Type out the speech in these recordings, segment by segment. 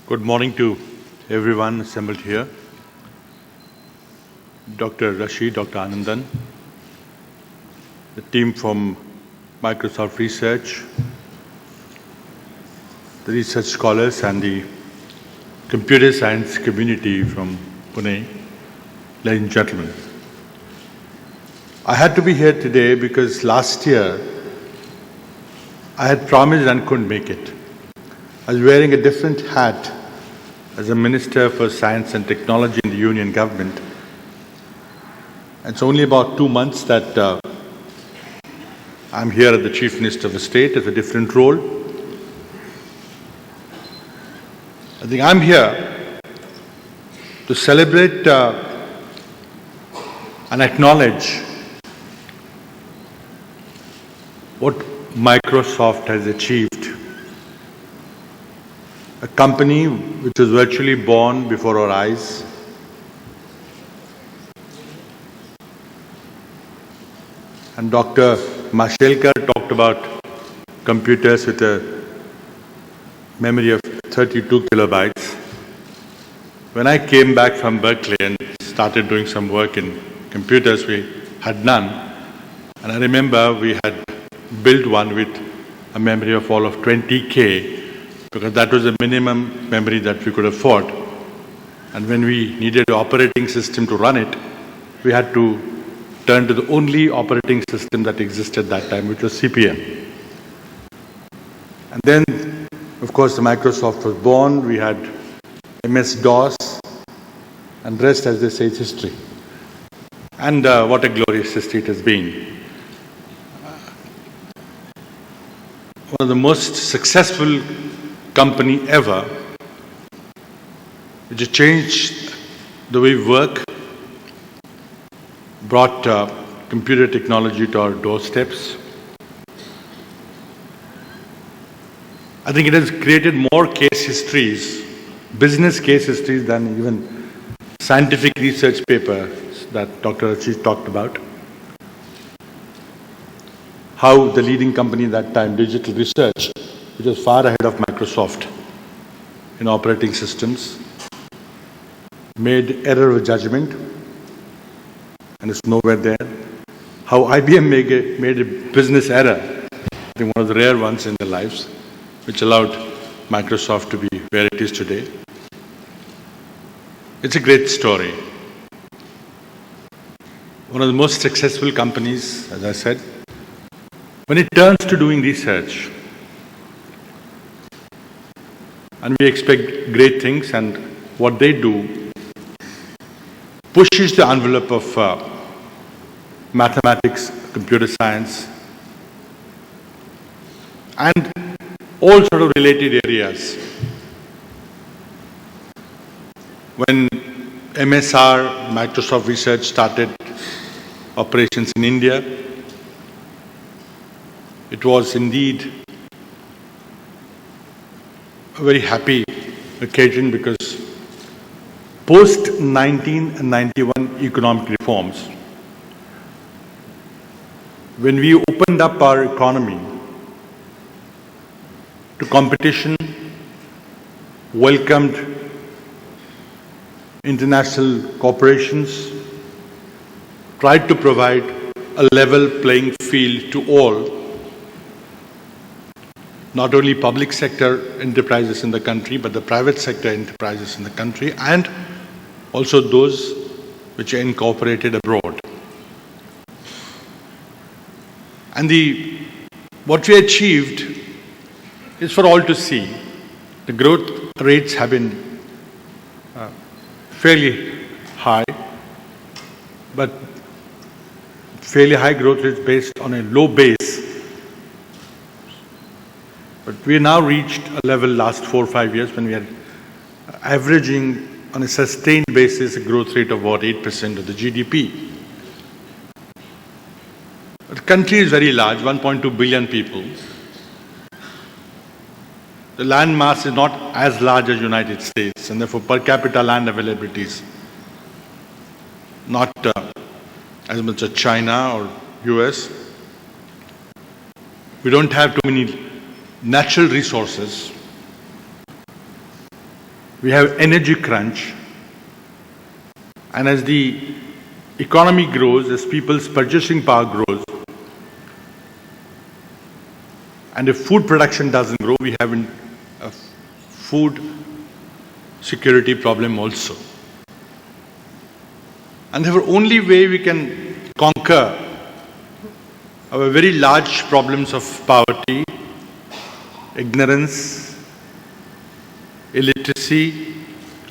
Good morning to everyone assembled here. Dr. Rashid, Dr. Anandan, the team from Microsoft Research, the research scholars and the computer science community from Pune, ladies and gentlemen. I had to be here today because last year I had promised and couldn't make it. I was wearing a different hat as a Minister for Science and Technology in the Union government. It's only about 2 months that I'm here as the Chief Minister of the state as a different role. I think I'm here to celebrate and acknowledge what Microsoft has achieved. A company which was virtually born before our eyes. And Dr. Mashelkar talked about computers with a memory of 32 kilobytes. When I came back from Berkeley and started doing some work in computers, we had none. And I remember we had built one with a memory of all of 20K, because that was the minimum memory that we could afford. And when we needed an operating system to run it, we had to turn to the only operating system that existed that time, which was CPM. And then, of course, the Microsoft was born. We had MS-DOS, and rest, as they say, is history. And what a glorious history it has been. One of the most successful company ever, which has changed the way we work, brought computer technology to our doorsteps. I think it has created more case histories, business case histories, than even scientific research papers that Dr. Rashid talked about. How the leading company at that time, Digital Research, which was far ahead of Microsoft in operating systems, made error of judgment, and it's nowhere there. How IBM made a business error, I think one of the rare ones in their lives, which allowed Microsoft to be where it is today. It's a great story. One of the most successful companies, as I said. When it turns to doing research, and we expect great things, and what they do pushes the envelope of mathematics, computer science, and all sort of related areas. When MSR, Microsoft Research, started operations in India, it was indeed a very happy occasion, because post-1991 economic reforms, when we opened up our economy to competition, welcomed international corporations, tried to provide a level playing field to all, not only public sector enterprises in the country, but the private sector enterprises in the country, and also those which are incorporated abroad. And what we achieved is for all to see. The growth rates have been fairly high, but fairly high growth rates based on a low base. But we now reached a level last 4 or 5 years when we are averaging on a sustained basis a growth rate of about 8% of the GDP. The country is very large, 1.2 billion people. The land mass is not as large as United States, and therefore per capita land availability is not as much as China or US. We don't have too many natural resources. we have energy crunch, and as the economy grows, as people's purchasing power grows, and if food production doesn't grow, we have a food security problem also. And the only way we can conquer our very large problems of poverty, ignorance, illiteracy,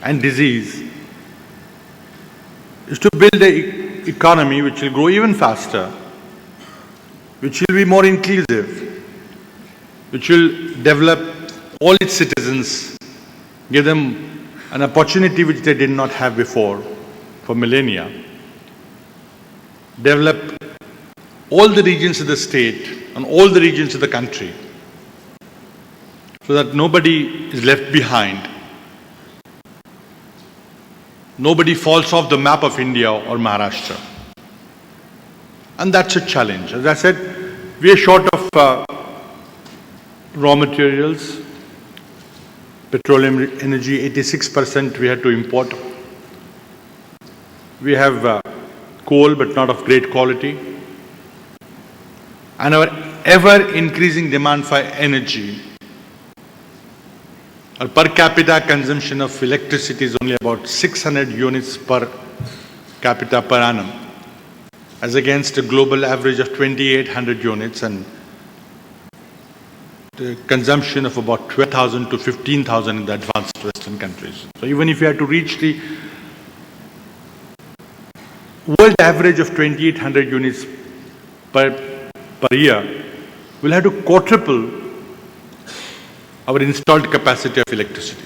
and disease is to build an economy which will grow even faster, which will be more inclusive, which will develop all its citizens, give them an opportunity which they did not have before for millennia, develop all the regions of the state and all the regions of the country so that nobody is left behind. Nobody falls off the map of India or Maharashtra. And that's a challenge. As I said, we are short of raw materials, petroleum energy, 86% we had to import. We have coal, but not of great quality. And our ever-increasing demand for energy. Our per capita consumption of electricity is only about 600 units per capita per annum, as against a global average of 2,800 units and the consumption of about 12,000 to 15,000 in the advanced Western countries. So even if we had to reach the world average of 2,800 units per year, we'll have to quadruple our installed capacity of electricity.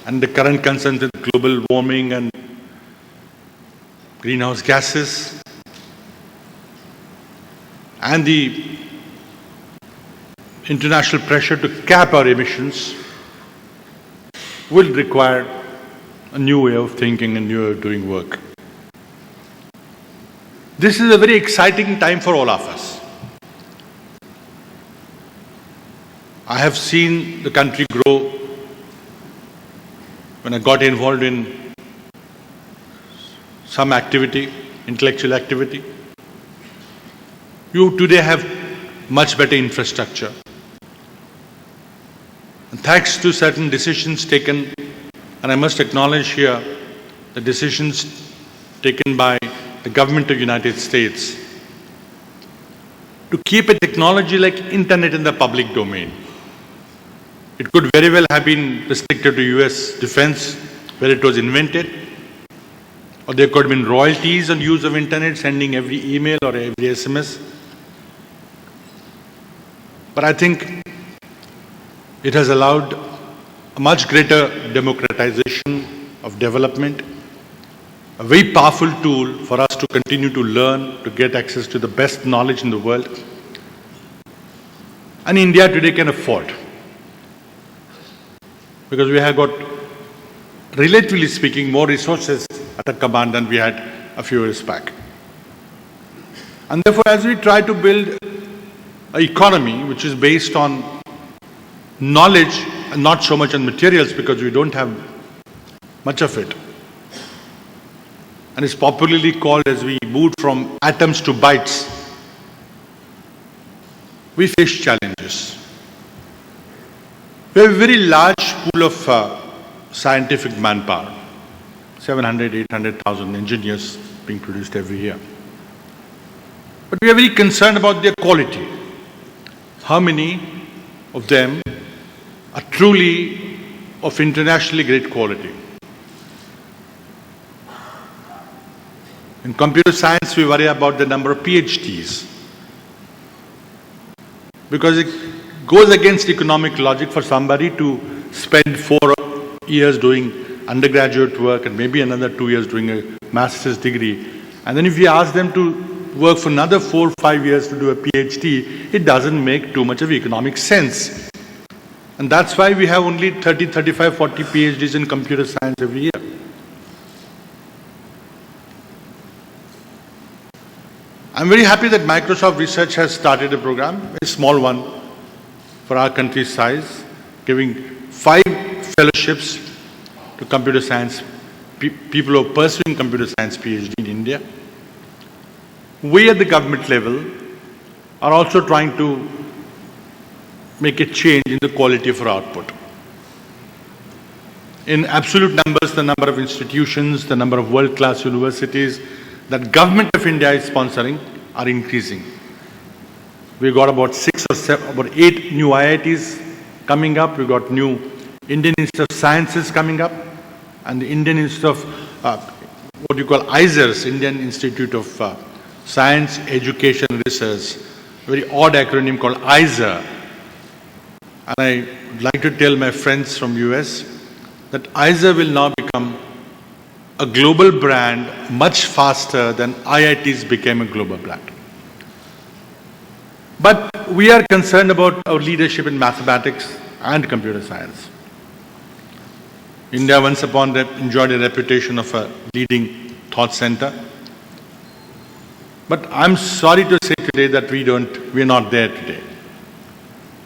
And the current concerns with global warming and greenhouse gases and the international pressure to cap our emissions will require a new way of thinking and new way of doing work. This is a very exciting time for all of us. I have seen the country grow when I got involved in some activity, intellectual activity. You today have much better infrastructure. And thanks to certain decisions taken, and I must acknowledge here the decisions taken by the government of the United States to keep a technology like internet in the public domain. It could very well have been restricted to US defense where it was invented, or there could have been royalties on use of internet, sending every email or every SMS. But I think it has allowed a much greater democratization of development, a very powerful tool for us to continue to learn, to get access to the best knowledge in the world. And India today can afford, because we have got, relatively speaking, more resources at our command than we had a few years back. And therefore, as we try to build an economy which is based on knowledge and not so much on materials, because we don't have much of it, and it's popularly called, as we moved from atoms to bytes, we face challenges. We have a very large pool of scientific manpower, 700, 800,000 engineers being produced every year. But we are very concerned about their quality. How many of them are truly of internationally great quality? In computer science, we worry about the number of PhDs, because it goes against economic logic for somebody to spend 4 years doing undergraduate work and maybe another 2 years doing a master's degree. And then if we ask them to work for another 4 or 5 years to do a PhD, it doesn't make too much of economic sense. And that's why we have only 30, 35, 40 PhDs in computer science every year. I'm very happy that Microsoft Research has started a program, a small one for our country's size, giving 5 fellowships to computer science, people who are pursuing computer science PhD in India. We at the government level are also trying to make a change in the quality of our output. In absolute numbers, the number of institutions, the number of world-class universities that Government of India is sponsoring are increasing. We've got about 8 new IITs coming up. We've got new Indian Institute of Sciences coming up, and the Indian Institute of what you call ISERS, Indian Institute of Science, Education, Research, very odd acronym called ISER. And I would like to tell my friends from US that ISER will now become a global brand much faster than IITs became a global brand. But we are concerned about our leadership in mathematics and computer science. India once upon enjoyed a reputation of a leading thought center. But I'm sorry to say today that we're not there today.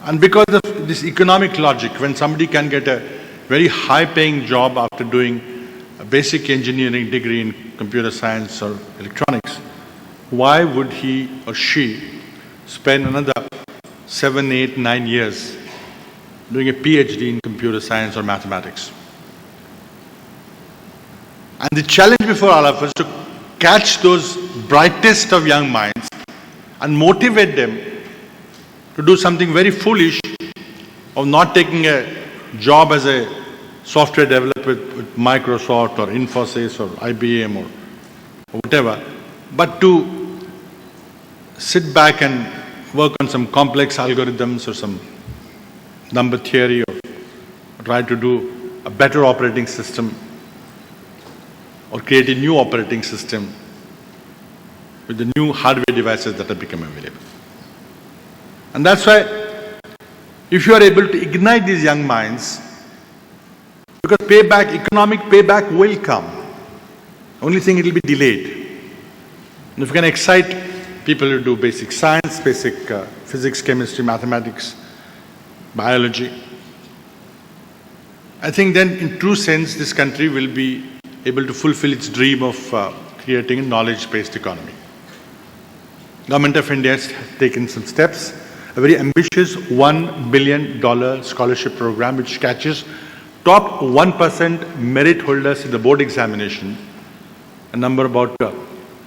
And because of this economic logic, when somebody can get a very high-paying job after doing a basic engineering degree in computer science or electronics, why would he or she spend another 7, 8, 9 years doing a PhD in computer science or mathematics? And the challenge before all of us is to catch those brightest of young minds and motivate them to do something very foolish of not taking a job as a software developer with Microsoft or Infosys or IBM or whatever, but to sit back and work on some complex algorithms or some number theory or try to do a better operating system or create a new operating system with the new hardware devices that have become available. And that's why if you are able to ignite these young minds, because economic payback will come. Only thing, it will be delayed. And if you can excite people to do basic science, basic physics, chemistry, mathematics, biology, I think then in true sense this country will be able to fulfill its dream of creating a knowledge-based economy. Government of India has taken some steps, a very ambitious $1 billion scholarship program which catches top 1% merit holders in the board examination, a number about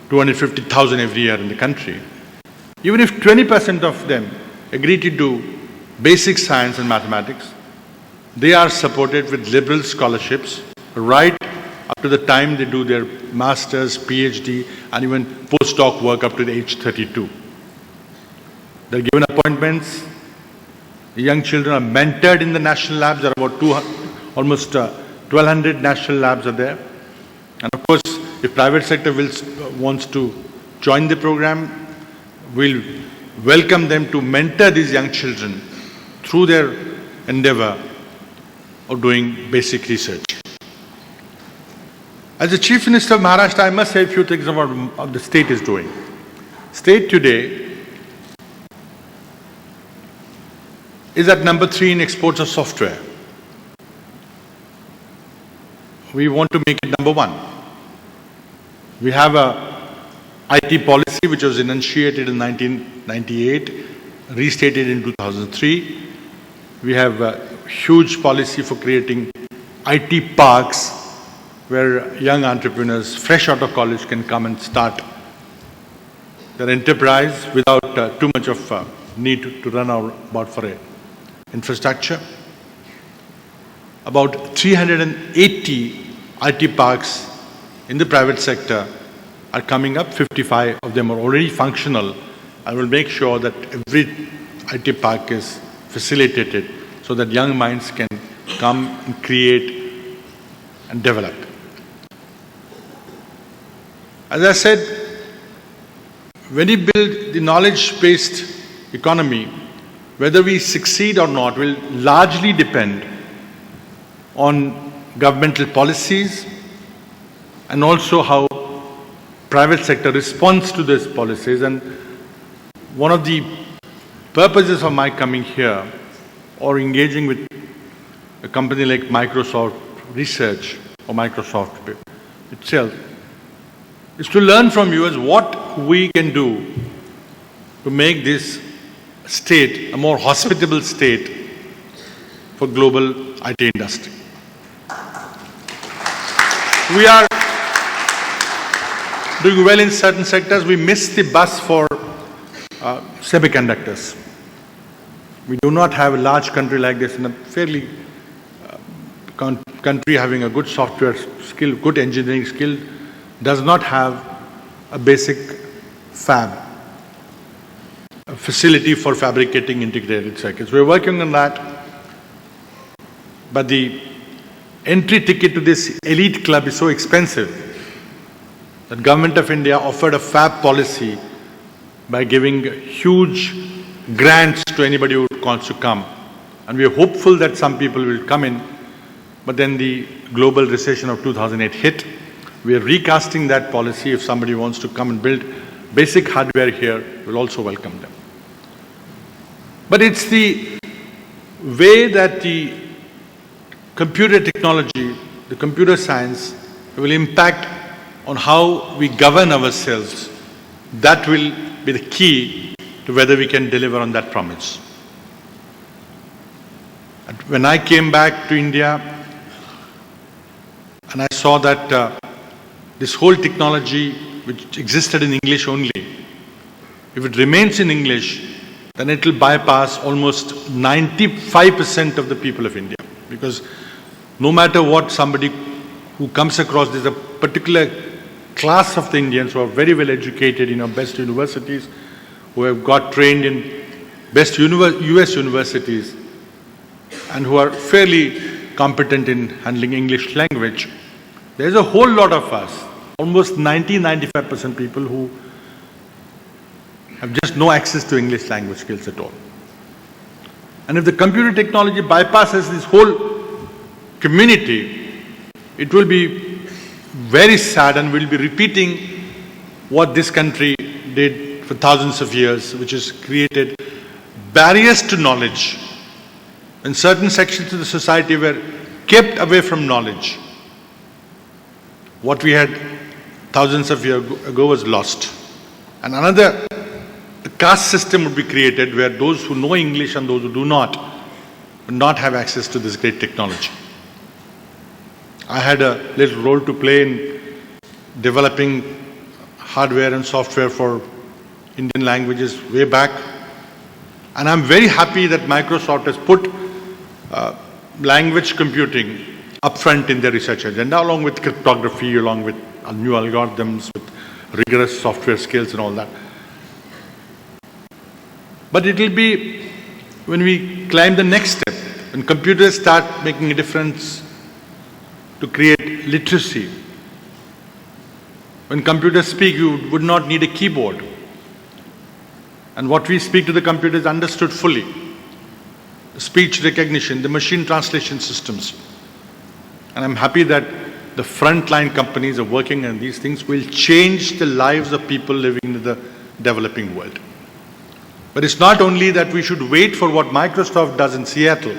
250,000 every year in the country. Even if 20% of them agree to do basic science and mathematics, they are supported with liberal scholarships right up to the time they do their master's, PhD, and even postdoc work up to the age 32. They're given appointments. The young children are mentored in the national labs. There are about almost 1,200 national labs are there. And of course, if private sector wants to join the program, we'll welcome them to mentor these young children through their endeavor of doing basic research. As the Chief Minister of Maharashtra, I must say a few things about what the state is doing. State today is at number 3 in exports of software. We want to make it number 1. We have a IT policy which was enunciated in 1998, restated in 2003. We have a huge policy for creating IT parks where young entrepreneurs fresh out of college can come and start their enterprise without too much of need to run about for a infrastructure. About 380 IT parks in the private sector are coming up. 55 of them are already functional. I will make sure that every IT park is facilitated so that young minds can come and create and develop. As I said, when you build the knowledge-based economy, whether we succeed or not will largely depend on governmental policies and also how private sector responds to these policies. And one of the purposes of my coming here or engaging with a company like Microsoft Research or Microsoft itself, is to learn from you as what we can do to make this state a more hospitable state for global IT industry. We are doing well in certain sectors. We missed the bus for semiconductors. We do not have a large country like this in a fairly country having a good software skill, good engineering skill, does not have a basic fab, a facility for fabricating integrated circuits. We're working on that, but the entry ticket to this elite club is so expensive that Government of India offered a fab policy by giving huge grants to anybody who wants to come. And we are hopeful that some people will come in, but then the global recession of 2008 hit. We are recasting that policy. If somebody wants to come and build basic hardware here, we'll also welcome them. But it's the way that the computer technology, the computer science will impact on how we govern ourselves. That will be the key to whether we can deliver on that promise. And when I came back to India and I saw that this whole technology which existed in English only, if it remains in English, then it will bypass almost 95% of the people of India. Because no matter what somebody who comes across, there's a particular class of the Indians who are very well educated in our best universities, who have got trained in best US universities, and who are fairly competent in handling English language. There's a whole lot of us, almost 90-95% people who have just no access to English language skills at all. And if the computer technology bypasses this whole community, it will be very sad, and we'll be repeating what this country did for thousands of years, which has created barriers to knowledge. When certain sections of the society were kept away from knowledge, what we had thousands of years ago was lost. And another caste system would be created where those who know English and those who do not would not have access to this great technology. I had a little role to play in developing hardware and software for Indian languages way back. And I'm very happy that Microsoft has put language computing upfront in their research agenda, along with cryptography, along with new algorithms, with rigorous software skills and all that. But it will be when we climb the next step, when computers start making a difference to create literacy. When computers speak, you would not need a keyboard. And what we speak to the computer is understood fully. The speech recognition, the machine translation systems. And I'm happy that the frontline companies are working on these things will change the lives of people living in the developing world. But it's not only that we should wait for what Microsoft does in Seattle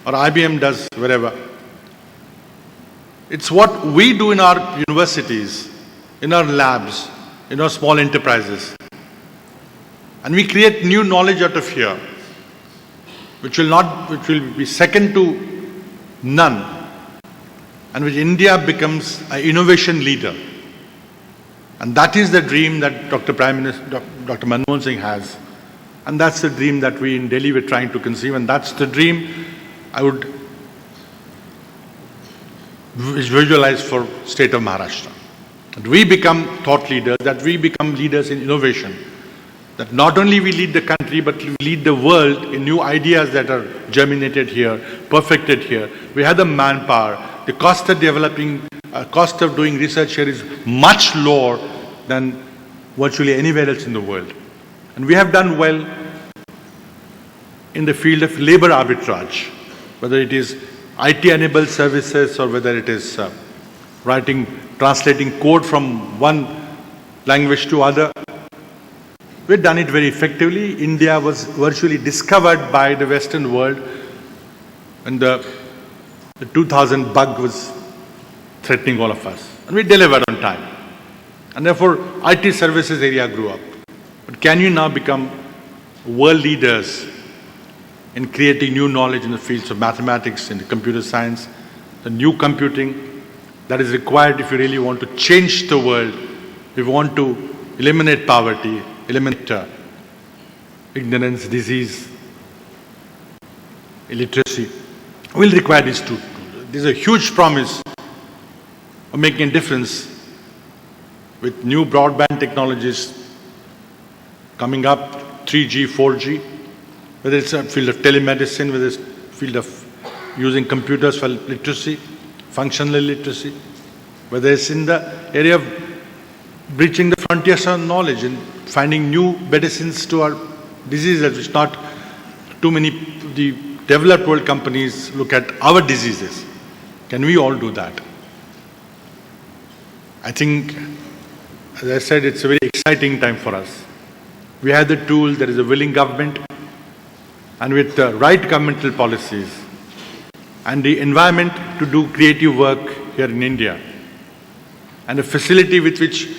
or IBM does wherever. It's what we do in our universities, in our labs, in our small enterprises. And we create new knowledge out of here, which will be second to none, and which India becomes an innovation leader. And that is the dream that Dr. Prime Minister, Dr. Manmohan Singh has. And that's the dream that we in Delhi were trying to conceive, and that's the dream I would visualize for state of Maharashtra. That we become thought leaders, that we become leaders in innovation. That not only we lead the country, but we lead the world in new ideas that are germinated here, perfected here. We have the manpower. The cost of developing, cost of doing research here is much lower than virtually anywhere else in the world. And we have done well in the field of labor arbitrage, whether it is IT-enabled services or whether it is translating code from one language to other. We've done it very effectively. India was virtually discovered by the Western world when the 2000 bug was threatening all of us. And we delivered on time. And therefore, IT services area grew up. But can you now become world leaders in creating new knowledge in the fields of mathematics and computer science, the new computing that is required if you really want to change the world, if you want to eliminate poverty, eliminate ignorance, disease, illiteracy, will require these two. There's a huge promise of making a difference with new broadband technologies coming up, 3G, 4G, whether it's a field of telemedicine, whether it's a field of using computers for literacy, functional literacy, whether it's in the area of breaching the frontiers of knowledge and finding new medicines to our diseases, which not too many the developed world companies look at our diseases. Can we all do that? I think, as I said, it's a very exciting time for us. We have the tool, there is a willing government, and with the right governmental policies and the environment to do creative work here in India, and a facility with which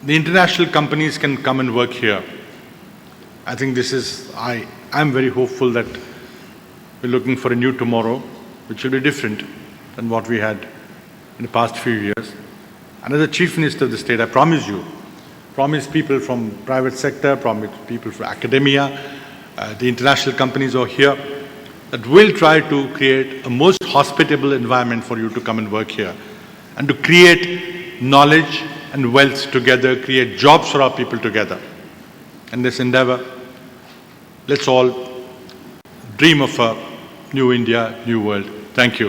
the international companies can come and work here. I think this is, I'm very hopeful that we're looking for a new tomorrow, which will be different than what we had in the past few years. And as a Chief Minister of the state, I promise people from private sector, promise people from academia, the international companies who are here, that will try to create a most hospitable environment for you to come and work here, and to create knowledge and wealth together, create jobs for our people together. And this endeavor, let's all dream of a new India, new world. Thank you.